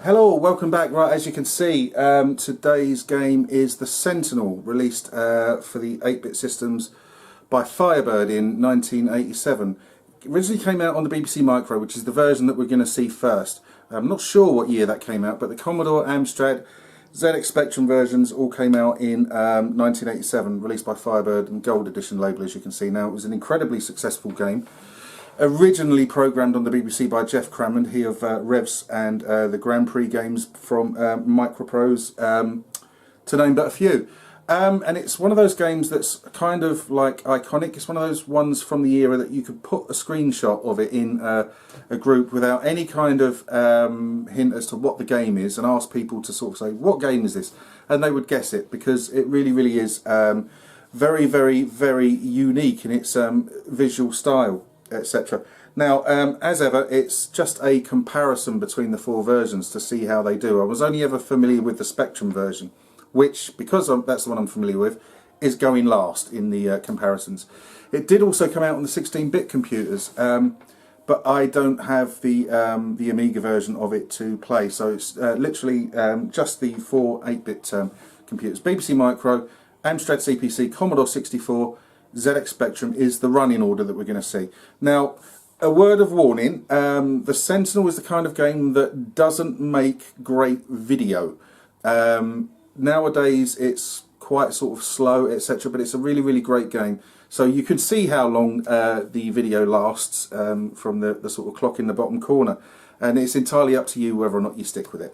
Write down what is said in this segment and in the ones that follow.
Hello, welcome back. Right, as you can see, today's game is the Sentinel, released for the 8-bit systems by Firebird in 1987. It originally came out on the BBC Micro, which is the version that we're going to see first. I'm not sure what year that came out, but the Commodore, Amstrad, ZX Spectrum versions all came out in 1987, released by Firebird and Gold Edition label, as you can see now. It was an incredibly successful game. Originally programmed on the BBC by Geoff Crammond, he of Revs and the Grand Prix games from Microprose, to name but a few. And it's one of those games that's kind of like iconic. It's one of those ones from the era that you could put a screenshot of it in a group without any kind of hint as to what the game is, and ask people to sort of say, what game is this? And they would guess it, because it really is very, very unique in its visual style, etc. Now, as ever, it's just a comparison between the four versions to see how they do. I was only ever familiar with the Spectrum version, which, because that's the one I'm familiar with, is going last in the comparisons. It did also come out on the 16-bit computers, but I don't have the Amiga version of it to play, so it's literally just the four 8-bit computers. BBC Micro, Amstrad CPC, Commodore 64, ZX Spectrum is the running order that we're going to see. Now, a word of warning, the Sentinel is the kind of game that doesn't make great video. Nowadays it's quite sort of slow, etc., but it's a really great game. So you can see how long the video lasts from the sort of clock in the bottom corner, and it's entirely up to you whether or not you stick with it.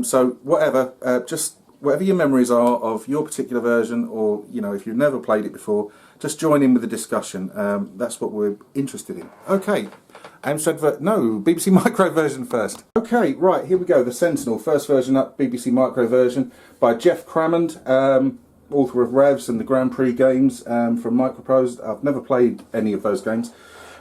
So whatever, just whatever your memories are of your particular version, or if you've never played it before, just join in with the discussion. That's what we're interested in. Okay, BBC Micro version first. Okay, right, here we go. The Sentinel, first version up, BBC Micro version by Geoff Crammond, author of Revs and the Grand Prix games from Microprose. I've never played any of those games.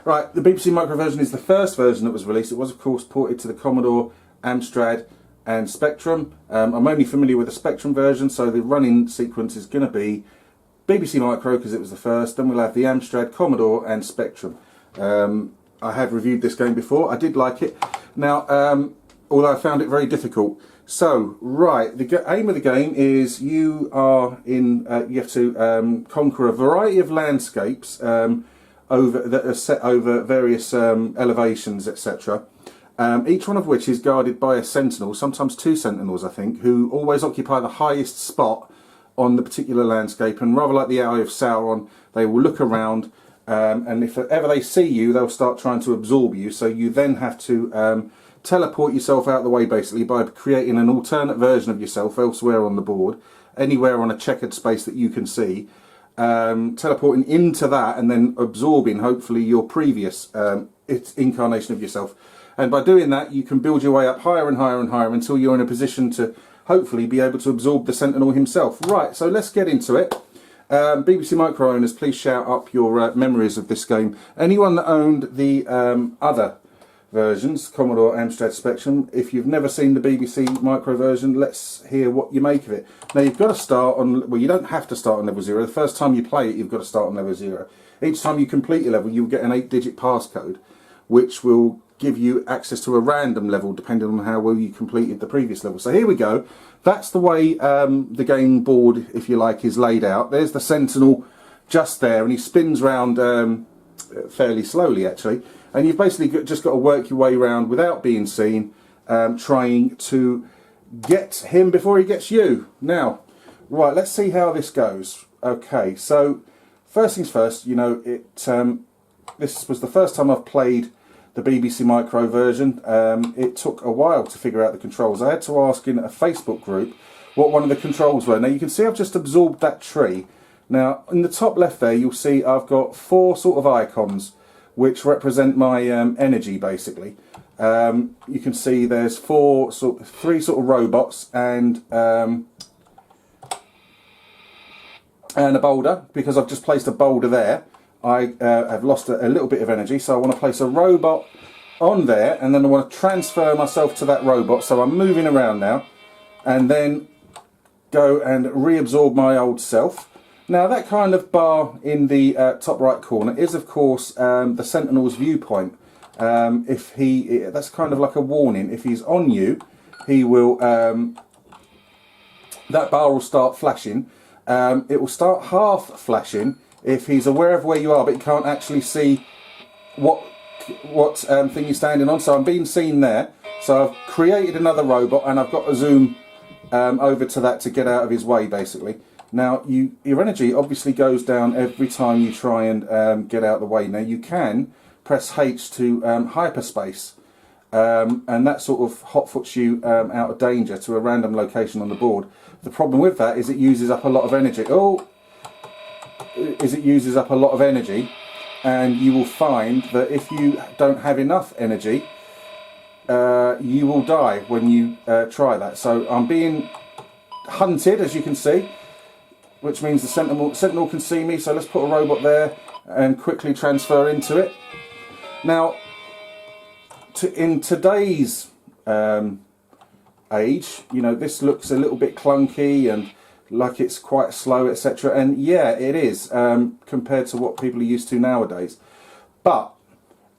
Right, the BBC Micro version is the first version that was released. It was, of course, ported to the Commodore, Amstrad and Spectrum. I'm only familiar with the Spectrum version, so the running sequence is going to be BBC Micro because it was the first, then we'll have the Amstrad, Commodore and Spectrum. I had reviewed this game before. I did like it. Now, although I found it very difficult. So, right, the aim of the game is you have to conquer a variety of landscapes that are set over various elevations, etc. Each one of which is guarded by a sentinel, sometimes two sentinels, I think, who always occupy the highest spot on the particular landscape, and rather like the Eye of Sauron, they will look around, and if ever they see you, they'll start trying to absorb you. So you then have to teleport yourself out of the way, basically, by creating an alternate version of yourself elsewhere on the board, anywhere on a checkered space that you can see, teleporting into that and then absorbing, hopefully, your previous incarnation of yourself. And by doing that, you can build your way up higher and higher and higher until you're in a position to hopefully be able to absorb the Sentinel himself. Right, so let's get into it. BBC Micro owners, please shout up your memories of this game. Anyone that owned the other versions, Commodore, Amstrad, Spectrum, if you've never seen the BBC Micro version, let's hear what you make of it. Now, you've got to start on, well, you don't have to start on level 0. The first time you play it, you've got to start on level 0. Each time you complete your level, you'll get an 8-digit passcode, which will give you access to a random level depending on how well you completed the previous level. So here we go. That's the way the game board, if you like, is laid out. There's the Sentinel just there, and he spins round fairly slowly, actually. And you've basically just got to work your way around without being seen, trying to get him before he gets you. Now, right, let's see how this goes. Okay, so first things first, this was the first time I've played the BBC Micro version. It took a while to figure out the controls. I had to ask in a Facebook group what one of the controls were. Now you can see I've just absorbed that tree. Now in the top left there you'll see I've got four sort of icons which represent my energy, basically. You can see there's three sort of robots and a boulder, because I've just placed a boulder there. I have lost a little bit of energy, so I want to place a robot on there, and then I want to transfer myself to that robot, so I'm moving around now, and then go and reabsorb my old self. Now that kind of bar in the top right corner is, of course, the Sentinel's viewpoint. That's kind of like a warning. If he's on you, he will, that bar will start flashing. It will start half flashing if he's aware of where you are, but he can't actually see what thing you're standing on. So I'm being seen there. So I've created another robot, and I've got to zoom over to that to get out of his way, basically. Now, your energy obviously goes down every time you try and get out of the way. Now, you can press H to hyperspace, and that sort of hotfoots you out of danger to a random location on the board. The problem with that is it uses up a lot of energy. It uses up a lot of energy, and you will find that if you don't have enough energy, you will die when you try that. So I'm being hunted, as you can see, which means the Sentinel can see me. So let's put a robot there and quickly transfer into it. Now, in today's age, you know, this looks a little bit clunky and like it's quite slow, etc. And yeah, it is compared to what people are used to nowadays. But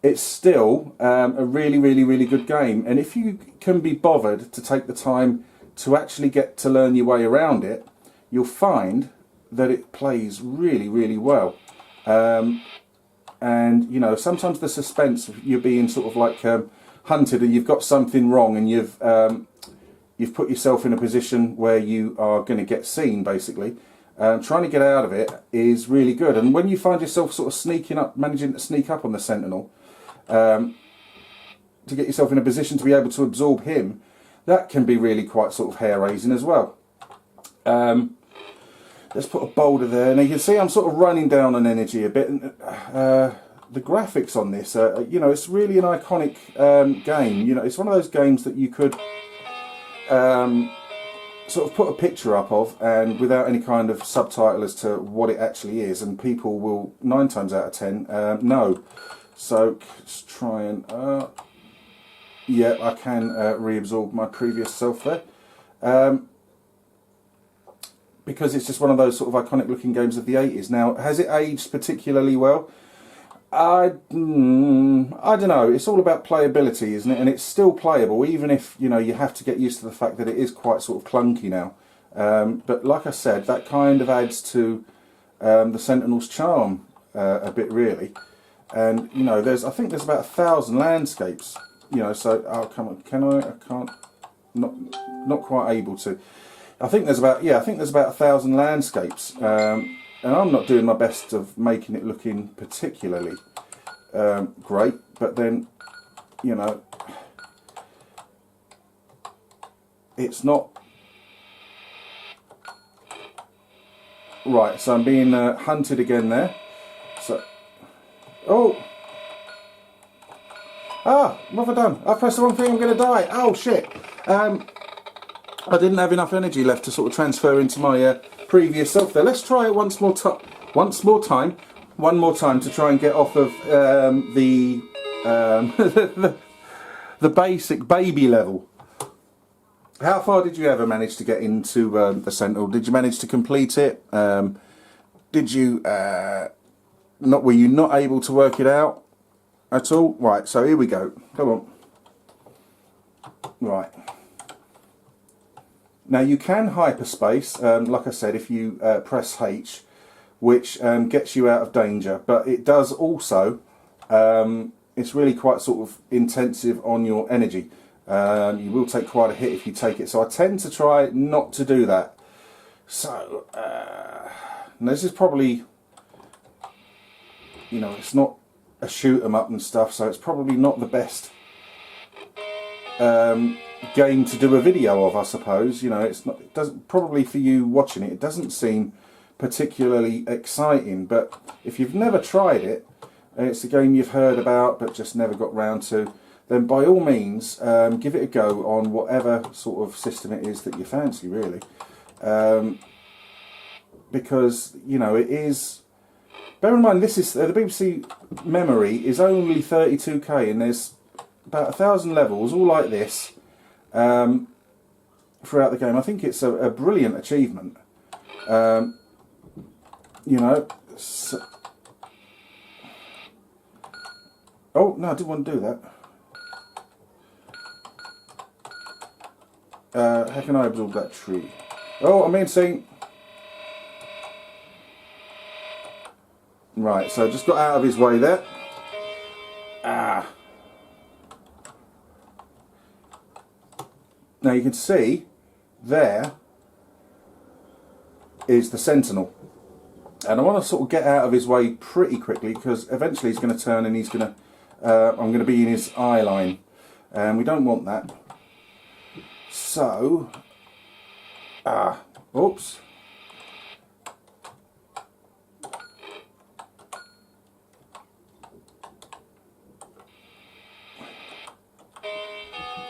it's still a really, really, really good game. And if you can be bothered to take the time to actually get to learn your way around it, you'll find that it plays really, really well. And you know, sometimes the suspense, you're being sort of like hunted, and you've got something wrong, and you've put yourself in a position where you are going to get seen, basically. Trying to get out of it is really good. And when you find yourself sort of sneaking up, managing to sneak up on the Sentinel, to get yourself in a position to be able to absorb him, that can be really quite sort of hair-raising as well. Let's put a boulder there. Now you can see I'm sort of running down on energy a bit. The graphics on this, you know, it's really an iconic game. You know, it's one of those games that you could sort of put a picture up of, and without any kind of subtitle as to what it actually is, and people will 9 times out of 10 know. So let's try and yeah, I can reabsorb my previous self there, because it's just one of those sort of iconic looking games of the 80s. Now, has it aged particularly well? I don't know. It's all about playability, isn't it? And it's still playable, even if, you know, you have to get used to the fact that it is quite sort of clunky now. But like I said, that kind of adds to the Sentinel's charm a bit, really. And you know, I think there's about 1,000 landscapes. You know, so come on, can I? I can't. Not quite able to. I think there's about 1,000 landscapes. And I'm not doing my best of making it looking particularly great, but then, you know, it's not right. So I'm being hunted again there. So, what have I done? I pressed the wrong thing. I'm going to die. Oh shit! I didn't have enough energy left to sort of transfer into my previous self there. Let's try it one more time to try and get off of the basic baby level. How far did you ever manage to get into the Sentinel? Did you manage to complete it? Did you were you not able to work it out at all? Right, so here we go. Come on. Right. Now you can hyperspace, like I said, if you press H, which gets you out of danger, but it does also, it's really quite sort of intensive on your energy. You will take quite a hit if you take it, so I tend to try not to do that. So, this is probably, you know, it's not a shoot 'em up and stuff, so it's probably not the best game to do a video of, I suppose. You know, it doesn't, probably for you watching it, it doesn't seem particularly exciting, but if you've never tried it, and it's a game you've heard about but just never got round to, then by all means give it a go on whatever sort of system it is that you fancy, really, because, you know, it is, bear in mind, this is the BBC memory is only 32K, and there's about 1,000 levels all like this throughout the game. I think it's a brilliant achievement. You know, so, oh no, I didn't want to do that. How can I absorb that tree? Oh, I'm in sync. Right, so just got out of his way there. Ah. Now you can see there is the Sentinel. And I want to sort of get out of his way pretty quickly because eventually he's going to turn and he's going to, I'm going to be in his eye line. And we don't want that. So, oops.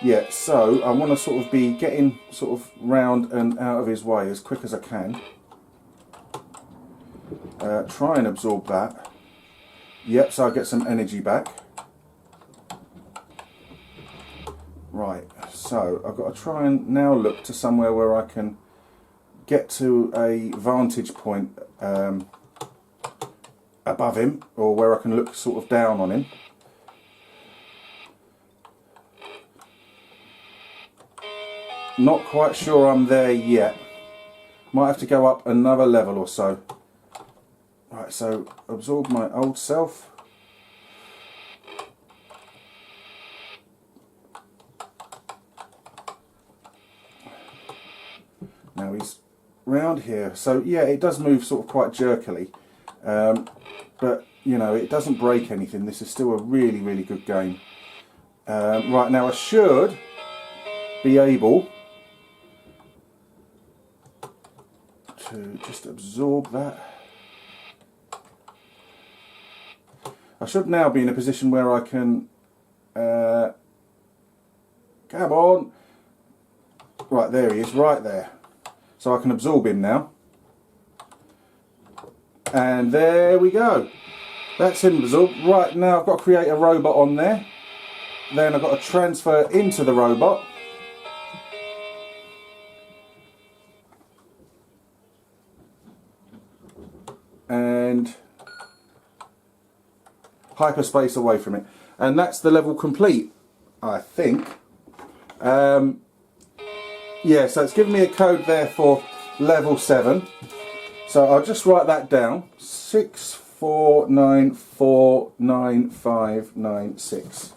Yeah, so I want to sort of be getting sort of round and out of his way as quick as I can. Try and absorb that. Yep, so I get some energy back. Right, so I've got to try and now look to somewhere where I can get to a vantage point above him, or where I can look sort of down on him. Not quite sure I'm there yet. Might have to go up another level or so. Right, so absorb my old self. Now he's round here. So yeah, it does move sort of quite jerkily. But, you know, it doesn't break anything. This is still a really, really good game. Right, now I should be able to just absorb that. I should now be in a position where I can, come on, right, there he is, right there. So I can absorb him now. And there we go. That's him absorbed. Right, now I've got to create a robot on there. Then I've got to transfer into the robot. And hyperspace away from it, and that's the level complete, I think. Yeah, so it's giving me a code there for level 7, so I'll just write that down: 649499596.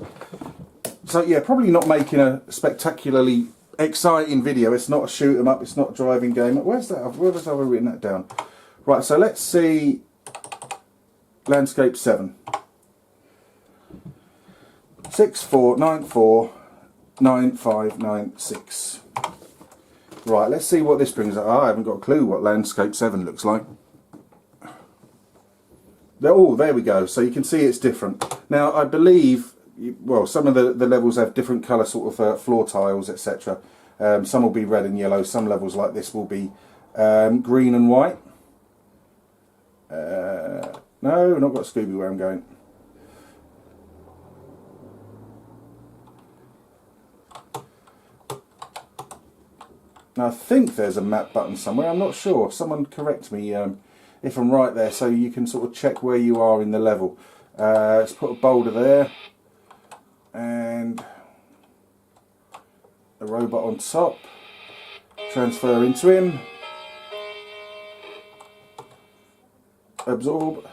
So yeah, probably not making a spectacularly exciting video. It's not a shoot 'em up, it's not a driving game. Where's that? Where was I written that down? Right, so let's see. Landscape 7. 649499596. Right, let's see what this brings up. I haven't got a clue what Landscape 7 looks like. Oh, there we go. So you can see it's different. Now, I believe, well, some of the levels have different colour sort of floor tiles, etc. Some will be red and yellow. Some levels like this will be green and white. No, not got Scooby where I'm going. Now I think there's a map button somewhere, I'm not sure. Someone correct me if I'm right there, so you can sort of check where you are in the level. Let's put a boulder there, and a robot on top. Transfer into him. Absorb.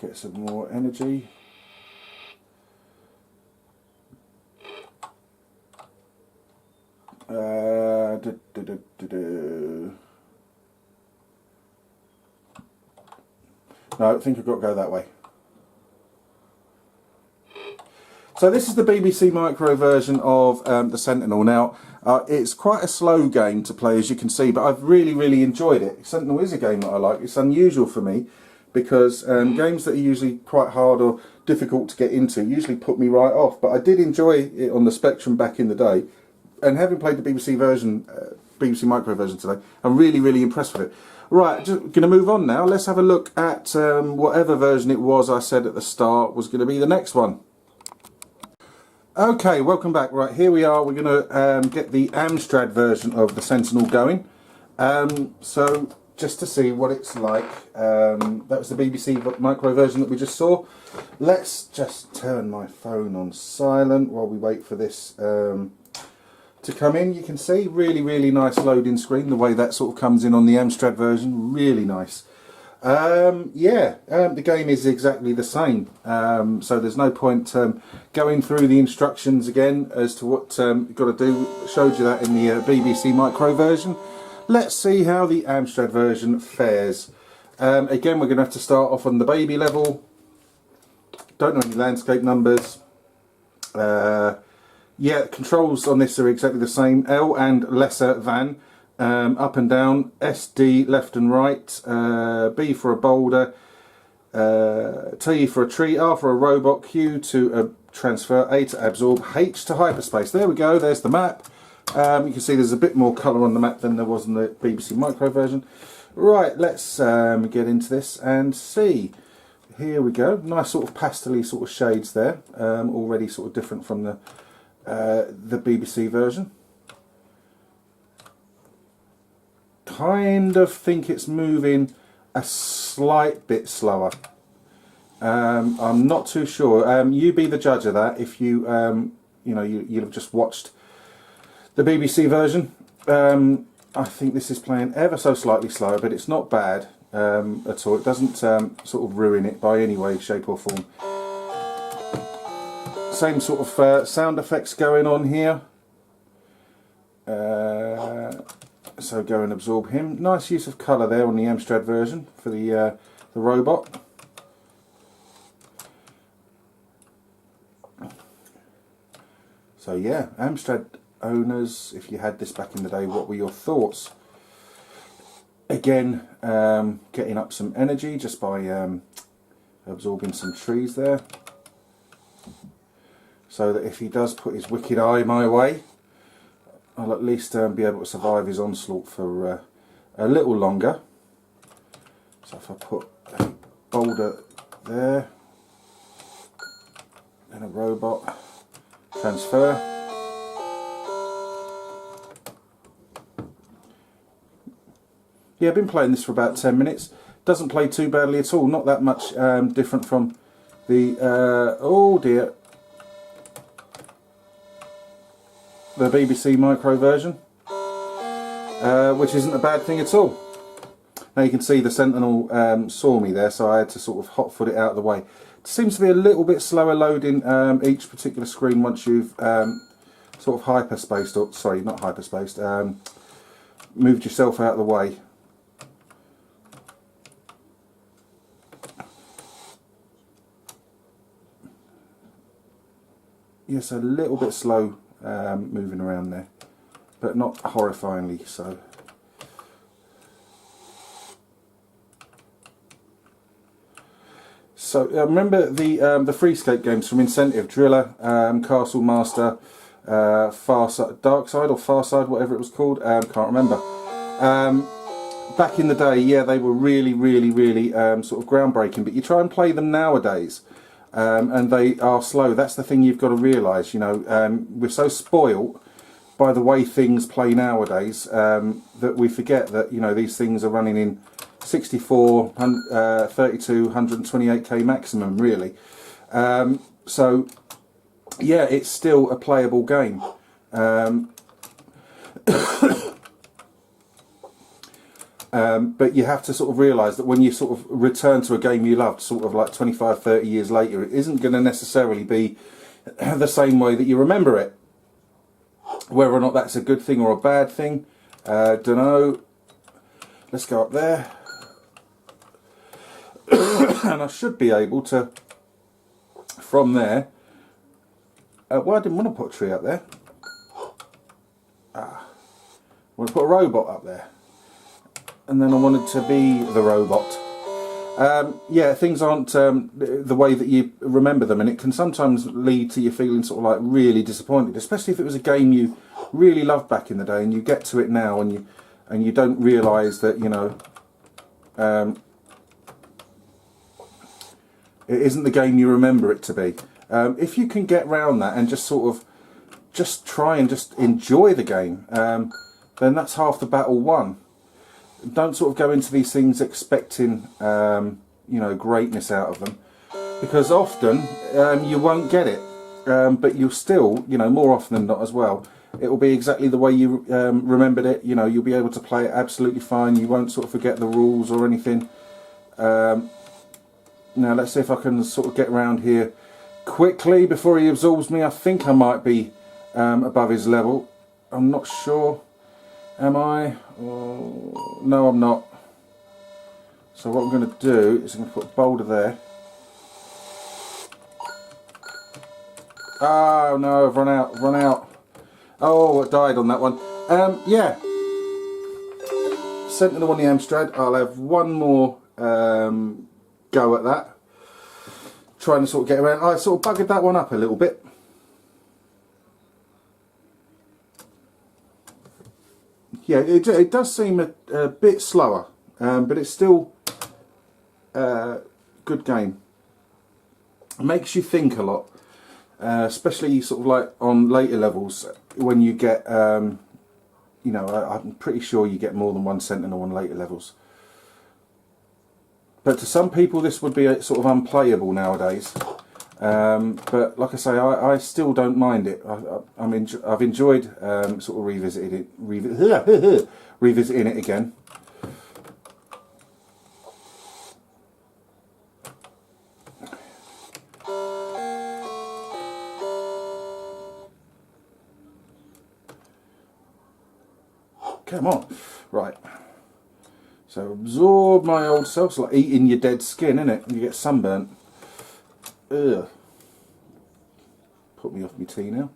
Get some more energy. No, I think I've got to go that way. So this is the BBC Micro version of the Sentinel. Now, it's quite a slow game to play, as you can see, but I've really enjoyed it. Sentinel is a game that I like. It's unusual for me because games that are usually quite hard or difficult to get into usually put me right off. But I did enjoy it on the Spectrum back in the day, and having played the BBC version, BBC Micro version today, I'm really impressed with it. Right, just going to move on now. Let's have a look at whatever version it was I said at the start was going to be the next one. Okay, welcome back. Right, here we are. We're going to get the Amstrad version of the Sentinel going. So just to see what it's like. That was the BBC micro version that we just saw. Let's just turn my phone on silent while we wait for this to come in. You can see really nice loading screen, the way that sort of comes in on the Amstrad version, really nice. The game is exactly the same, so there's no point going through the instructions again as to what you've got to do. Showed you that in the BBC micro version. Let's see how the Amstrad version fares. Again, we're going to have to start off on the baby level. Don't know any landscape numbers. Controls on this are exactly the same. L and lesser than. Up and down, SD left and right, B for a boulder, T for a tree, R for a robot, Q to transfer, A to absorb, H to hyperspace. There we go, there's the map. You can see there's a bit more colour on the map than there was in the BBC micro version. Right, let's get into this and see. Here we go, nice sort of pastel-y sort of shades there, already sort of different from the BBC version. Kind of think it's moving a slight bit slower. I'm not too sure. You be the judge of that. If you you'll have just watched the BBC version. I think this is playing ever so slightly slower, but it's not bad at all. It doesn't sort of ruin it by any way, shape or form. Same sort of sound effects going on here. So go and absorb him. Nice use of colour there on the Amstrad version for the robot. So yeah, Amstrad owners, if you had this back in the day, what were your thoughts? Again, getting up some energy just by absorbing some trees there, so that if he does put his wicked eye my way, I'll at least be able to survive his onslaught for a little longer. So if I put a boulder there, then a robot, transfer. Yeah, I've been playing this for about 10 minutes. Doesn't play too badly at all, not that much different from the, oh dear, the BBC micro version, which isn't a bad thing at all. Now you can see the Sentinel saw me there, so I had to sort of hot foot it out of the way. It seems to be a little bit slower loading each particular screen once you've sort of hyperspaced, or sorry, not hyperspaced, moved yourself out of the way. Yes, a little bit slow moving around there, but not horrifyingly so. So remember the Freescape games from Incentive, Driller, Castle Master, Dark Side or Far Side, whatever it was called, can't remember. Back in the day, yeah, they were really sort of groundbreaking, but you try and play them nowadays, and they are slow. That's the thing you've got to realise, you know, we're so spoilt by the way things play nowadays that we forget that, you know, these things are running in 64, 32, 128k maximum, really. So, yeah, it's still a playable game. But you have to sort of realise that when you sort of return to a game you loved sort of like 25, 30 years later, it isn't going to necessarily be the same way that you remember it. Whether or not that's a good thing or a bad thing, don't know. Let's go up there. And I should be able to, from there, well, I didn't want to put a tree up there. I want to put a robot up there. And then I wanted to be the robot. Yeah, things aren't the way that you remember them, and it can sometimes lead to you feeling sort of like really disappointed, especially if it was a game you really loved back in the day and you get to it now and you don't realise that, you know, it isn't the game you remember it to be. If you can get round that and just sort of just try and just enjoy the game, then that's half the battle won. don't sort of go into these things expecting you know, greatness out of them, because often you won't get it, but you'll still, you know, more often than not as well, it will be exactly the way you remembered it. You know, you'll be able to play it absolutely fine. You won't sort of forget the rules or anything. Now let's see if I can sort of get around here quickly before he absorbs me. I think I might be above his level. I'm not sure. Am I? Oh, no, I'm not. So what I'm going to do is I'm going to put a boulder there. Oh no, I've run out. Oh, I died on that one. Yeah. Sentinel on the Amstrad. I'll have one more go at that. Trying to sort of get around. I sort of buggered that one up a little bit. Yeah, it does seem a bit slower, but it's still a good game. It makes you think a lot, especially sort of like on later levels when you get, you know, I'm pretty sure you get more than one Sentinel on later levels. But to some people this would be sort of unplayable nowadays. But like I say, I still don't mind it. I've enjoyed sort of revisiting it again. Come on, right. So absorb my old self. It's like eating your dead skin, isn't it? You get sunburnt. Ugh. Put me off my tea now.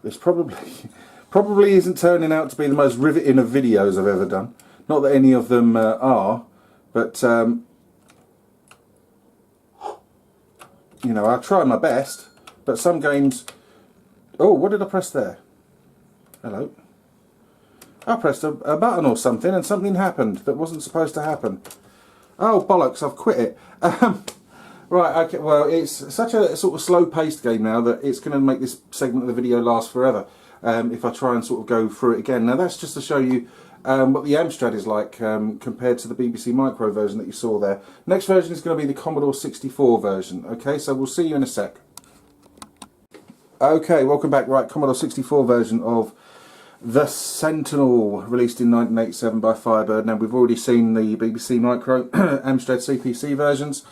This probably isn't turning out to be the most riveting of videos I've ever done. Not that any of them are, but you know, I try my best. But some games. Oh, what did I press there? Hello. I pressed a button or something and something happened that wasn't supposed to happen. Oh bollocks, I've quit it. Right, okay, well it's such a sort of slow paced game now that it's going to make this segment of the video last forever if I try and sort of go through it again. Now that's just to show you what the Amstrad is like compared to the BBC Micro version that you saw there. Next version is going to be the Commodore 64 version. Okay, so we'll see you in a sec. Okay, welcome back. Right, Commodore 64 version of the Sentinel, released in 1987 by Firebird. Now we've already seen the BBC Micro Amstrad CPC versions.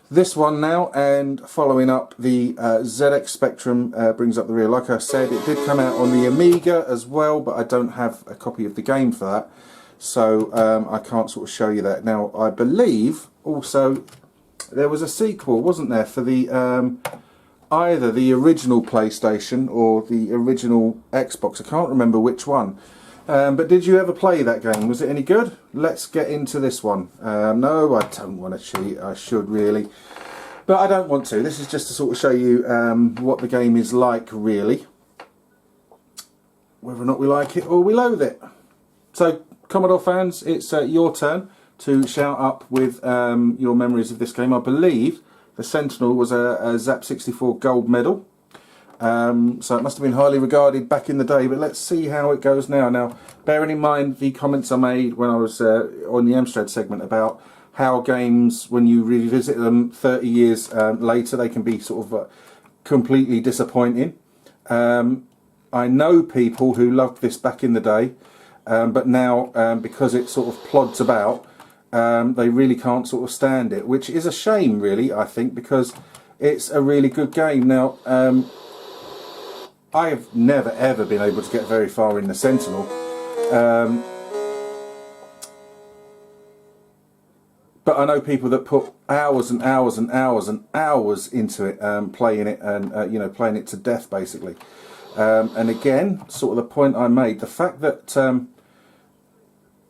This one now, and following up, the ZX Spectrum brings up the rear. Like I said, it did come out on the Amiga as well, but I don't have a copy of the game for that, so I can't sort of show you that. Now I believe also there was a sequel, wasn't there, for the either the original PlayStation or the original Xbox. I can't remember which one. But did you ever play that game? Was it any good? Let's get into this one. No, I don't want to cheat. I should really. But I don't want to. This is just to sort of show you what the game is like, really. Whether or not we like it or we loathe it. So, Commodore fans, it's your turn to shout up with your memories of this game. I believe the Sentinel was a ZAP 64 gold medal. So it must have been highly regarded back in the day, but let's see how it goes now. Now, bearing in mind the comments I made when I was on the Amstrad segment about how games, when you revisit them 30 years later, they can be sort of completely disappointing. I know people who loved this back in the day, but now because it sort of plods about, they really can't sort of stand it, which is a shame, really, I think, because it's a really good game. Now, I have never ever been able to get very far in the Sentinel, but I know people that put hours and hours and hours and hours into it, playing it, and you know, playing it to death basically. And again, sort of the point I made, the fact that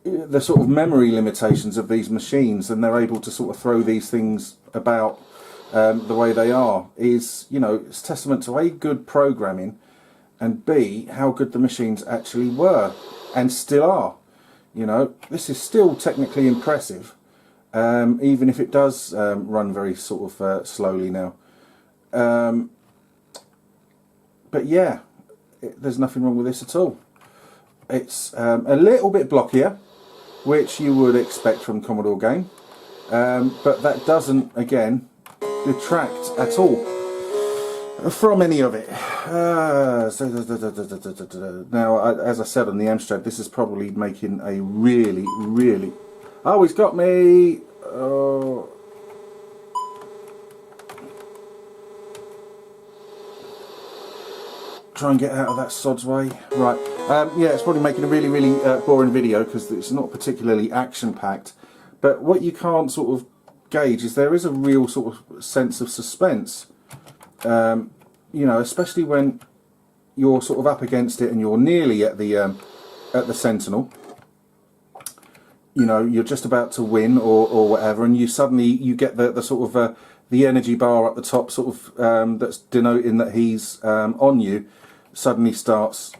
the sort of memory limitations of these machines, and they're able to sort of throw these things about the way they are, is, you know, it's testament to A, good programming, and B, how good the machines actually were and still are. You know, this is still technically impressive, even if it does run very sort of slowly now. But yeah, there's nothing wrong with this at all. It's a little bit blockier, which you would expect from Commodore game, but that doesn't, again, detract at all from any of it. Now, as I said on the Amstrad, this is probably making a really, really... Oh, he's got me! Oh. Try and get out of that sod's way. Right, yeah, it's probably making a really, really boring video because it's not particularly action-packed. But what you can't sort of gauge is there is a real sort of sense of suspense. You know, especially when you're sort of up against it and you're nearly at the Sentinel. You know, you're just about to win or whatever, and you suddenly get the sort of the energy bar up the top, sort of that's denoting that he's on you. Suddenly starts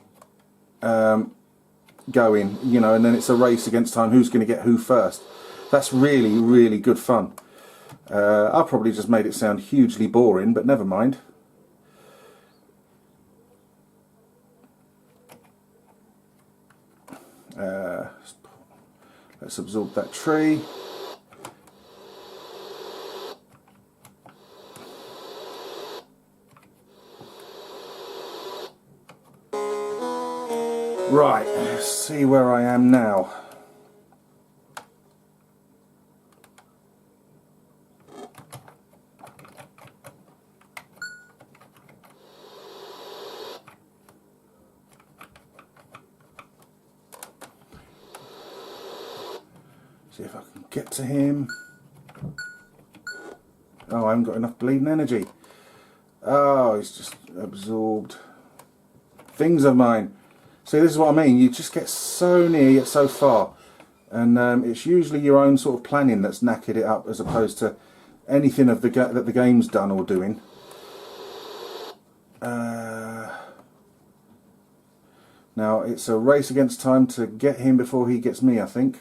going, you know, and then it's a race against time, who's going to get who first. That's really, really good fun. I probably just made it sound hugely boring, but never mind. Let's absorb that tree. Right, let's see where I am now. See if I can get to him. Oh, I haven't got enough bleeding energy. Oh, he's just absorbed things of mine. See, this is what I mean. You just get so near yet so far, and it's usually your own sort of planning that's knackered it up, as opposed to anything of that the game's done or doing. Now it's a race against time to get him before he gets me, I think.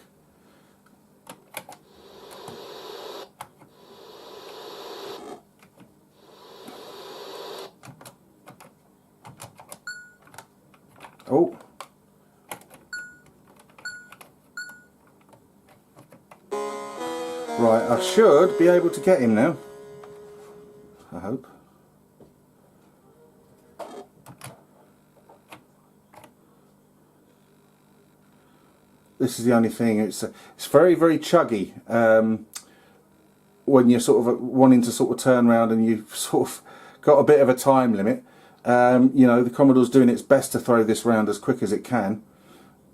Oh. Right, I should be able to get him now. I hope. This is the only thing. It's very, very chuggy when you're sort of wanting to sort of turn around and you've sort of got a bit of a time limit. You know, the Commodore's doing its best to throw this round as quick as it can,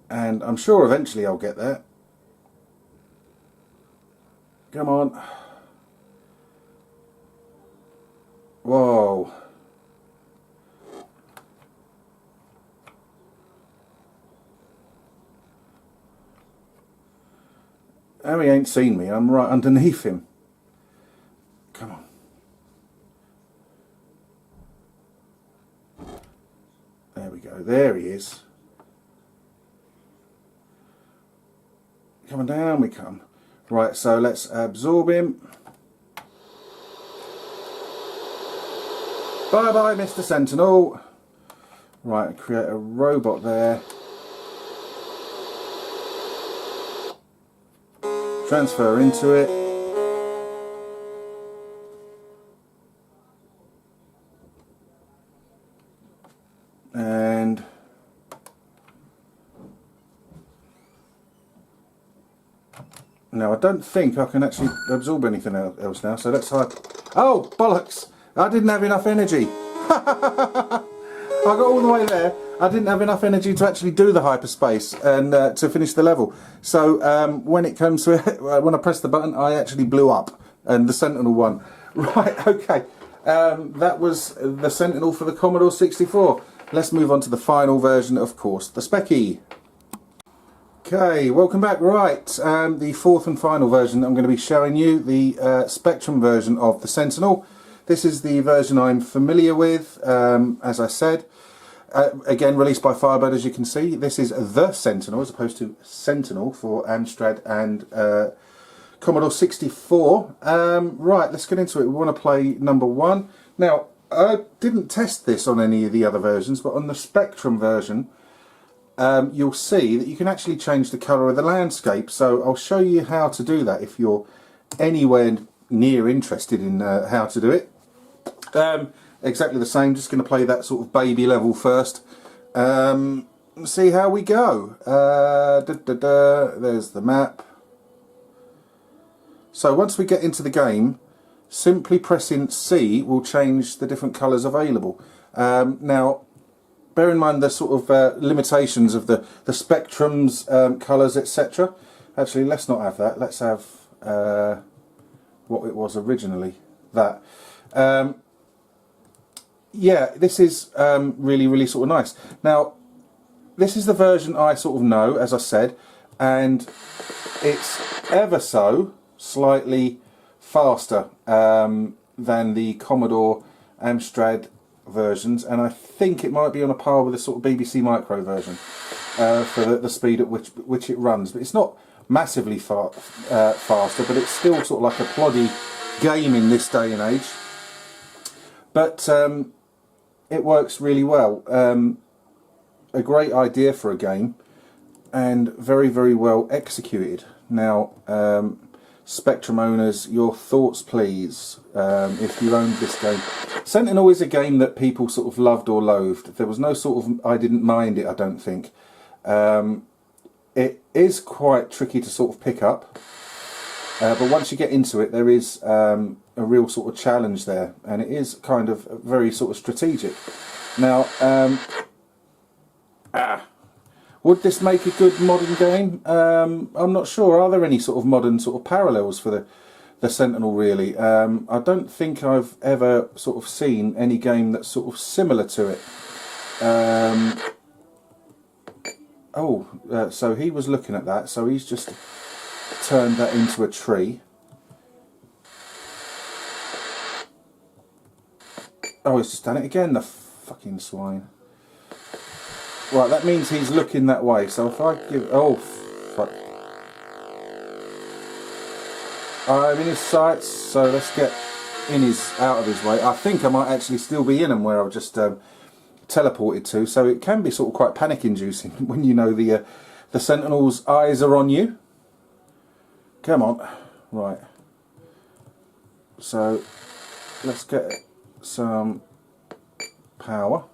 and I'm sure eventually I'll get there. Come on. Whoa. Oh, he ain't seen me. I'm right underneath him. Come on. There we go. There he is. Coming down we come. Right, so let's absorb him. Bye bye, Mr. Sentinel. Right, create a robot there. Transfer into it. And now I don't think I can actually absorb anything else now, so let's hide. Oh, bollocks! I didn't have enough energy. I got all the way there. I didn't have enough energy to actually do the hyperspace and to finish the level. So when it comes to it, when I pressed the button, I actually blew up, and the Sentinel won. Right, okay. That was the Sentinel for the Commodore 64. Let's move on to the final version, of course, the Speccy. Okay, welcome back. Right, the fourth and final version I'm going to be showing you, the Spectrum version of the Sentinel. This is the version I'm familiar with, as I said. Again, released by Firebird, as you can see. This is the Sentinel, as opposed to Sentinel for Amstrad and Commodore 64. Right, let's get into it. We want to play number 1. Now, I didn't test this on any of the other versions, but on the Spectrum version, you'll see that you can actually change the colour of the landscape. So I'll show you how to do that if you're anywhere near interested in how to do it. Exactly the same, just going to play that sort of baby level first. See how we go. There's the map. So once we get into the game, simply pressing C will change the different colours available. Now, bear in mind the sort of limitations of the Spectrum's colours, etc. Actually, let's not have that. Let's have what it was originally. That. Yeah, this is really, really sort of nice. Now, this is the version I sort of know, as I said, and it's ever so slightly faster than the Commodore Amstrad versions, and I think it might be on a par with the sort of BBC Micro version for the speed at which it runs. But it's not massively faster, but it's still sort of like a ploddy game in this day and age. But it works really well. A great idea for a game, and very, very well executed. Now, Spectrum owners, your thoughts please, if you owned this game. Sentinel is a game that people sort of loved or loathed. There was no sort of, I didn't mind it, I don't think. It is quite tricky to sort of pick up, but once you get into it, there is a real sort of challenge there, and it is kind of very sort of strategic. Now, would this make a good modern game? I'm not sure. Are there any sort of modern sort of parallels for the Sentinel, really? I don't think I've ever sort of seen any game that's sort of similar to it. So he was looking at that, so he's just turned that into a tree. Oh, he's just done it again, the fucking swine. Right, that means he's looking that way, so if I give... Oh, fuck. I'm in his sights, so let's get out of his way. I think I might actually still be in him where I've just teleported to, so it can be sort of quite panic-inducing when you know the Sentinel's eyes are on you. Come on. Right. So, let's get some power.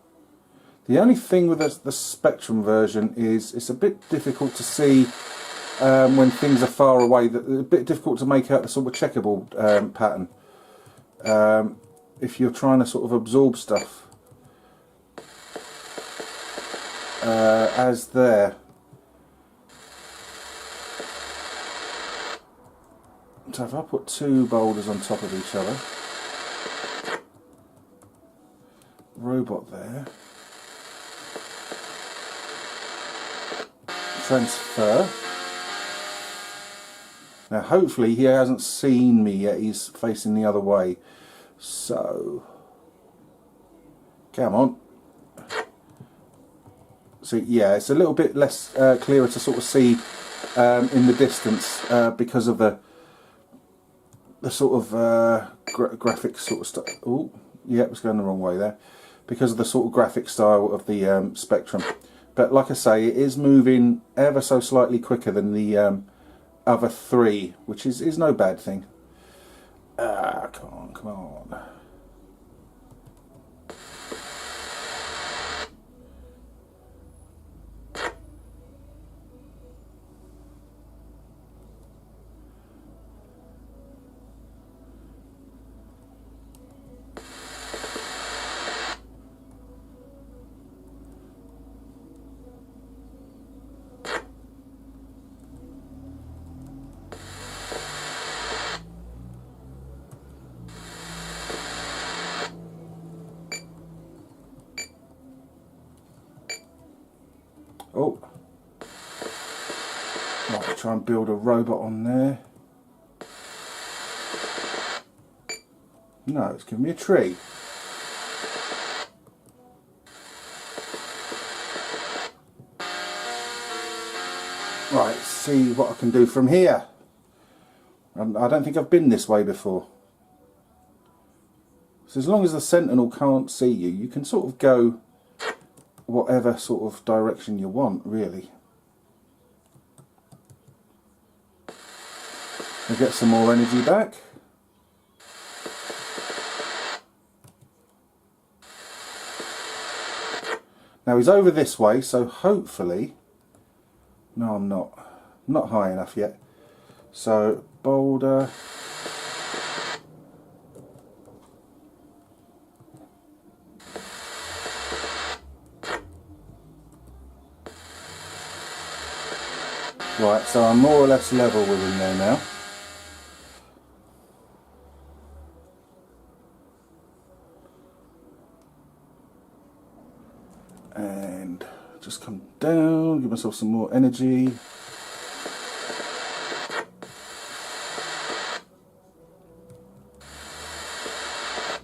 The only thing with the Spectrum version is it's a bit difficult to see when things are far away. A bit difficult to make out the sort of checkerboard pattern if you're trying to sort of absorb stuff as there. So if I put two boulders on top of each other, robot there. Transfer. Now hopefully he hasn't seen me yet, he's facing the other way. So, come on. So yeah, it's a little bit less clearer to sort of see in the distance because of the sort of graphic sort of stuff. Oh, yeah, it was going the wrong way there. Because of the sort of graphic style of the Spectrum. But like I say, it is moving ever so slightly quicker than the other three, which is no bad thing. Come on. Oh, right, try and build a robot on there. No, it's giving me a tree. Right, let's see what I can do from here. I don't think I've been this way before. So as long as the Sentinel can't see you, you can sort of go whatever sort of direction you want, really. We'll get some more energy back. Now he's over this way, so hopefully... No, I'm not. I'm not high enough yet. So, boulder... Right, so I'm more or less level with him there now. And just come down, give myself some more energy.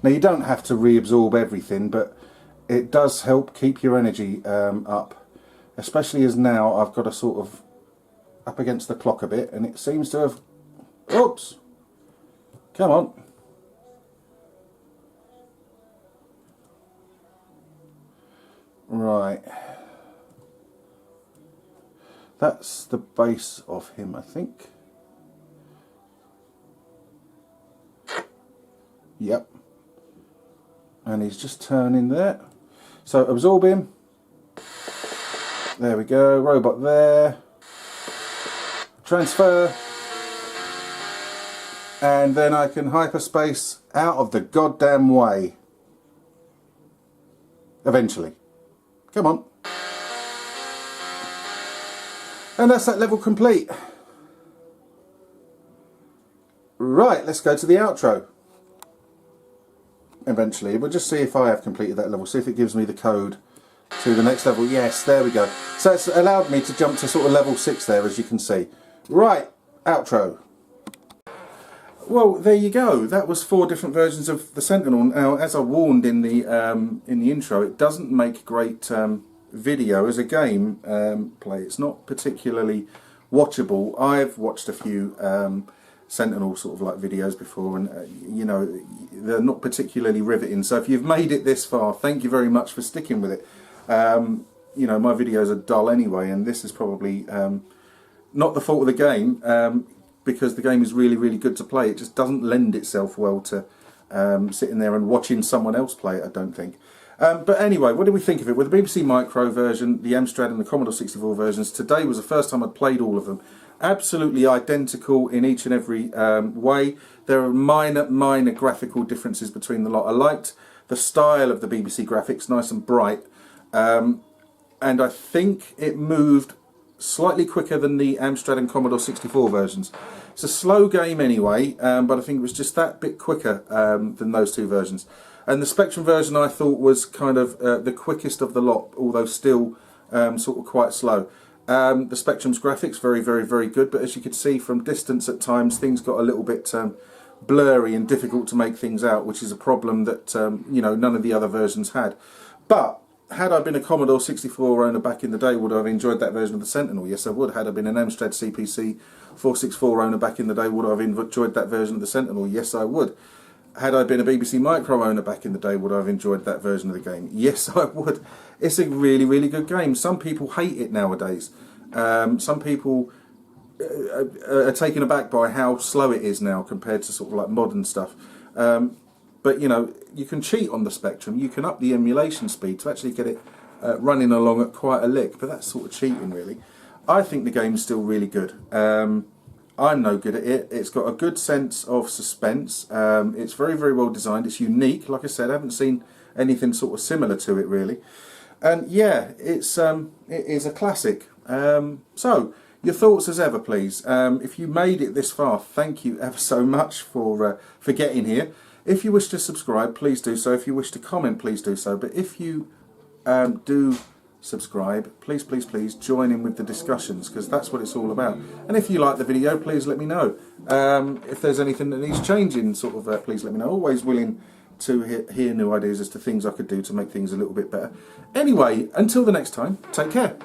Now you don't have to reabsorb everything, but it does help keep your energy up, especially as now I've got to sort of up against the clock a bit, and it seems to have... Oops! Come on. Right. That's the base of him, I think. Yep. And he's just turning there. So absorb him. There we go. Robot there. Transfer. And then I can hyperspace out of the goddamn way. Eventually. Come on. And that's that level complete. Right, let's go to the outro. Eventually. We'll just see if I have completed that level. See if it gives me the code to the next level. Yes, there we go. So it's allowed me to jump to sort of level 6 there, as you can see. Right, outro. Well, there you go. That was 4 different versions of the Sentinel. Now, as I warned in the intro, it doesn't make great video as a game play. It's not particularly watchable. I've watched a few Sentinel sort of like videos before, and you know, they're not particularly riveting. So if you've made it this far, thank you very much for sticking with it. You know, my videos are dull anyway, and this is probably not the fault of the game, because the game is really, really good to play. It just doesn't lend itself well to sitting there and watching someone else play it, I don't think. But anyway, what did we think of it? With the BBC Micro version, the Amstrad and the Commodore 64 versions, today was the first time I'd played all of them. Absolutely identical in each and every way. There are minor graphical differences between the lot. I liked the style of the BBC graphics, nice and bright. And I think it moved slightly quicker than the Amstrad and Commodore 64 versions. It's a slow game anyway, but I think it was just that bit quicker than those two versions. And the Spectrum version I thought was kind of the quickest of the lot, although still sort of quite slow. The Spectrum's graphics, very good, but as you could see from distance at times, things got a little bit blurry and difficult to make things out, which is a problem that you know, none of the other versions had. But had I been a Commodore 64 owner back in the day, would I have enjoyed that version of the Sentinel? Yes, I would. Had I been an Amstrad CPC 464 owner back in the day, would I have enjoyed that version of the Sentinel? Yes, I would. Had I been a BBC Micro owner back in the day, would I have enjoyed that version of the game? Yes, I would. It's a really good game. Some people hate it nowadays. Some people are taken aback by how slow it is now compared to sort of like modern stuff. But you know, you can cheat on the Spectrum. You can up the emulation speed to actually get it running along at quite a lick, but that's sort of cheating really. I think the game's still really good. I'm no good at it. It's got a good sense of suspense. It's very well designed. It's unique. Like I said, I haven't seen anything sort of similar to it really. And yeah, it is a classic. So your thoughts as ever, please. If you made it this far, thank you ever so much for getting here. If you wish to subscribe, please do so. If you wish to comment, please do so. But if you do subscribe, please join in with the discussions, because that's what it's all about. And if you like the video, please let me know. If there's anything that needs changing, sort of, please let me know. Always willing to hear new ideas as to things I could do to make things a little bit better. Anyway, until the next time, take care.